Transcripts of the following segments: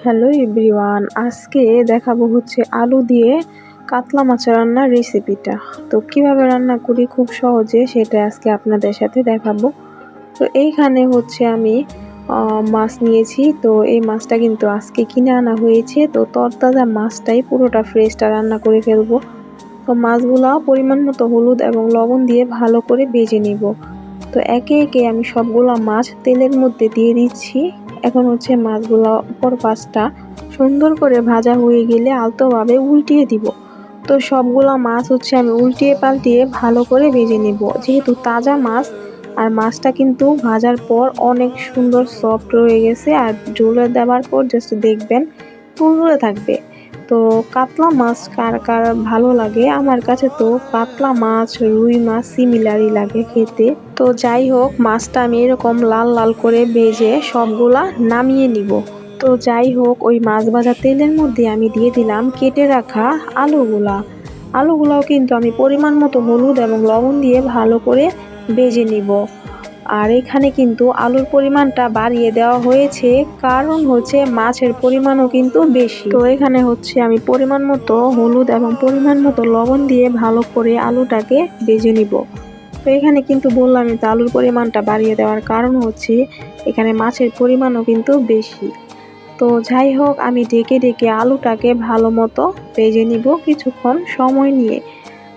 Hello everyone, আজকে দেখাবো হচ্ছে আলু দিয়ে কাতলা মাছ রান্নার রেসিপিটা। তো কিভাবে রান্না করি খুব সহজে সেটা আজকে আপনাদের সাথে দেখাবো। তো এইখানে হচ্ছে আমি মাছ নিয়েছি। তো এই মাছটা কিন্তু আজকে কিনে আনা হয়েছে। তো তরতাজা মাছটাই পুরোটা ফ্রেশটা রান্না করে ফেলবো। তো মাছগুলা পরিমাণ মতো হলুদ এবং লবণ দিয়ে ভালো করে ভেজে নিব। তো একে একে আমি সবগুলা মাছ তেলের মধ্যে দিয়ে দিচ্ছি। এখন হচ্ছে মাছগুলো উপর পাশটা সুন্দর করে ভাজা হয়ে গেলে আলতোভাবে উল্টিয়ে দিব। তো সবগুলা মাছ হচ্ছে আমি উল্টিয়ে পাল্টিয়ে ভালো করে ভেজে নিব, যেহেতু তাজা মাছ। আর মাছটা কিন্তু ভাজার পর অনেক সুন্দর সফট রয়ে গেছে, আর ঝোলে দেওয়ার পর জাস্ট দেখবেন তুলতুলে থাকবে। তো কাতলা মাছ কার কার ভালো লাগে, আমার কাছে তো কাতলা মাছ রুই মাছ সিমিলারই লাগে খেতে। তো যাই হোক, মাছটা আমি এরকম লাল লাল করে ভেজে সবগুলা নামিয়ে নিব। তো যাই হোক, ওই মাছ ভাজা তেলের মধ্যে আমি দিয়ে দিলাম কেটে রাখা আলুগুলাও কিন্তু আমি পরিমাণ মতো হলুদ এবং লবণ দিয়ে ভালো করে ভেজে নিব। আর এখানে কিন্তু আলুর পরিমাণটা বাড়িয়ে দেওয়া হয়েছে, কারণ হচ্ছে মাছের পরিমাণও কিন্তু বেশি। তো এখানে হচ্ছে আমি পরিমাণ মতো হলুদ এবং পরিমাণ মতো লবণ দিয়ে ভালো করে আলুটাকে ভেজে নিব। তো এখানে কিন্তু বললাম তো আলুর পরিমাণটা বাড়িয়ে দেওয়ার কারণ হচ্ছে এখানে মাছের পরিমাণও কিন্তু বেশি। তো যাই হোক, আমি ঢেকে ঢেকে আলুটাকে ভালো মতো ভেজে নিব কিছুক্ষণ সময় নিয়ে।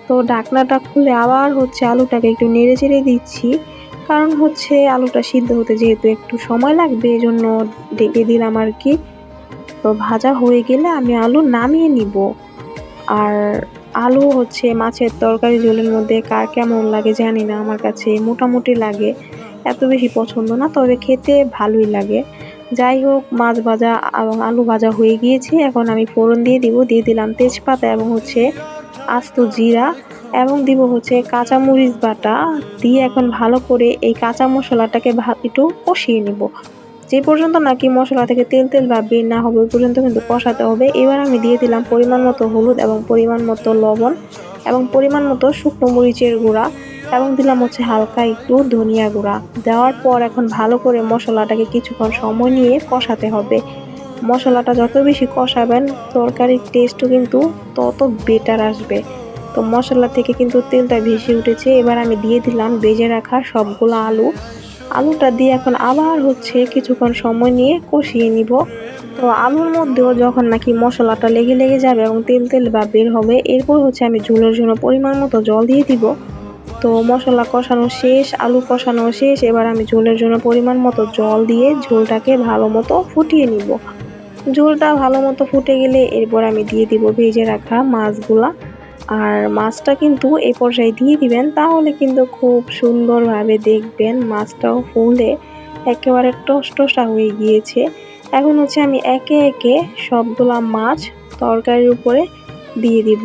তো ঢাকনাটা খুলে আবার হচ্ছে আলুটাকে একটু নেড়ে চেড়ে দিচ্ছি, কারণ হচ্ছে আলুটা সিদ্ধ হতে যেহেতু একটু সময় লাগবে, এজন্য ঢেকে দিলাম আর কি। তো ভাজা হয়ে গেলে আমি আলু নামিয়ে নিব। আর আলু হচ্ছে মাছের তরকারি ঝোলের মধ্যে কার কেমন লাগে জানি না, আমার কাছে মোটামুটি লাগে, এত বেশি পছন্দ না, তবে খেতে ভালোই লাগে। যাই হোক, মাছ ভাজা এবং আলু ভাজা হয়ে গিয়েছে। এখন আমি ফোড়ন দিয়ে দিলাম তেজপাতা এবং হচ্ছে আস্ত জিরা, এবং দিব হচ্ছে কাঁচামরিচ বাটা দিয়ে এখন ভালো করে এই কাঁচা মশলাটাকে একটু কষিয়ে নিব। যে পর্যন্ত নাকি মশলা থেকে তেল তেল ভাব বের না হবে ওই পর্যন্ত কিন্তু কষাতে হবে। এবার আমি দিয়ে দিলাম পরিমাণ মতো হলুদ এবং পরিমাণ মতো লবণ এবং পরিমাণ মতো শুকনো মরিচের গুঁড়া, এবং দিলাম হচ্ছে হালকা একটু ধনিয়া গুঁড়া। দেওয়ার পর এখন ভালো করে মশলাটাকে কিছুক্ষণ সময় নিয়ে কষাতে হবে। মশলাটা যত বেশি কষাবেন তরকারির টেস্টও কিন্তু তত বেটার আসবে। তো মশলা থেকে কিন্তু তেলটা ভেসে উঠেছে। এবার আমি দিয়ে দিলাম ভেজে রাখা সবগুলো আলুটা দিয়ে এখন আবার হচ্ছে কিছুক্ষণ সময় নিয়ে কষিয়ে নিব। তো আলুর মধ্যেও যখন নাকি মশলাটা লেগে লেগে যাবে এবং তেল তেল বা বের হবে, এরপর হচ্ছে আমি ঝোলের জন্য পরিমাণ মতো জল দিয়ে দিব। তো মশলা কষানো শেষ, আলু কষানো শেষ, এবার আমি ঝোলের জন্য পরিমাণ মতো জল দিয়ে ঝোলটাকে ভালো মতো ফুটিয়ে নিব। ঝোলটা ভালো মতো ফুটে গেলে এরপর আমি দিয়ে দিব ভেজে রাখা মাছগুলা। আর মাছটা কিন্তু এই পর্যায়ে দিয়ে দিবেন, তাহলে কিন্তু খুব সুন্দরভাবে দেখবেন মাছটাও ফুলে একেবারে টসটসা হয়ে গিয়েছে। এখন হচ্ছে আমি একে একে সবগুলা মাছ তরকারির উপরে দিয়ে দিব।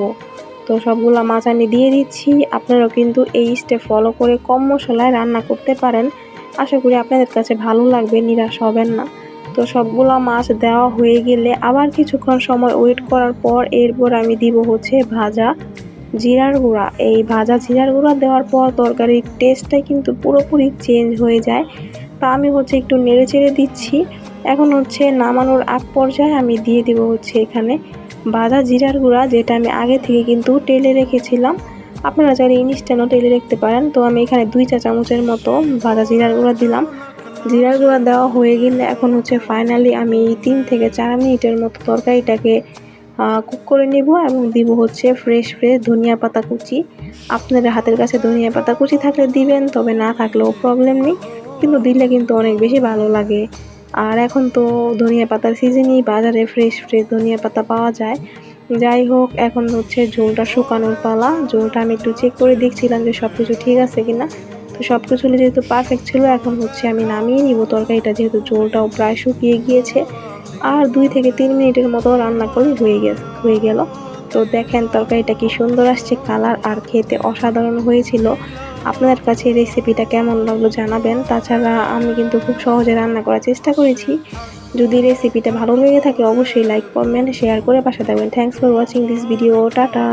তো সবগুলা মাছ আমি দিয়ে দিচ্ছি। আপনারাও কিন্তু এই স্টেপ ফলো করে কম মশলায় রান্না করতে পারেন। আশা করি আপনাদের কাছে ভালো লাগবে, নিরাশ হবেন না। তো সবগুলা মাছ দেওয়া হয়ে গেলে আবার কিছুক্ষণ সময় ওয়েট করার পর এরপর আমি দিব হচ্ছে ভাজা জিরার গুঁড়া। এই ভাজা জিরার গুঁড়া দেওয়ার পর তরকারির টেস্টটাই কিন্তু পুরোপুরি চেঞ্জ হয়ে যায়। তা আমি হচ্ছে একটু নেড়ে চেড়ে দিচ্ছি। এখন হচ্ছে নামানোর আগ পর্যায়ে আমি দিয়ে দিব হচ্ছে এখানে ভাজা জিরার গুঁড়া, যেটা আমি আগে থেকে কিন্তু টেলে রেখেছিলাম। আপনারা চাইলে ইনস্ট্যান্টও টেলে রাখতে পারেন। তো আমি এখানে 2 চা চামচের মতো ভাজা জিরার গুঁড়া দিলাম। জিরার গুঁড়া দেওয়া হয়ে গেলে এখন হচ্ছে ফাইনালি আমি 3 থেকে 4 মিনিটের মতো তরকারিটাকে কুক করে নেব, এবং দিব হচ্ছে ফ্রেশ ধনিয়া পাতা কুচি। আপনাদের হাতের কাছে ধনিয়া পাতা কুচি থাকলে দিবেন, তবে না থাকলেও প্রবলেম নেই, কিন্তু দিলে কিন্তু অনেক বেশি ভালো লাগে। আর এখন তো ধনিয়া পাতার সিজনই, বাজারে ফ্রেশ ধনিয়া পাতা পাওয়া যায়। যাই হোক, এখন হচ্ছে ঝোলটা শুকানোর পালা। ঝোলটা আমি একটু চেক করে দেখছিলাম যে সব কিছু ঠিক আছে কিনা। তো সব কিছু যেহেতু পারফেক্ট ছিল, এখন হচ্ছে আমি নামিয়ে নিব তরকারিটা, যেহেতু ঝোলটাও প্রায় শুকিয়ে গিয়েছে। আর 2 থেকে 3 মিনিটের মতো রান্না করলে হয়ে গেল। তো দেখেন তরকারিটা কি সুন্দর আসছে কালার, আর খেতে অসাধারণ হয়েছিল। আপনাদের কাছে এই রেসিপিটা কেমন লাগলো জানাবেন। তাছাড়া আমি কিন্তু খুব সহজে রান্না করার চেষ্টা করেছি। যদি রেসিপিটা ভালো লেগে থাকে অবশ্যই লাইক, কমেন্ট, শেয়ার করে পাশে থাকবেন। Thanks for watching this video. Tata.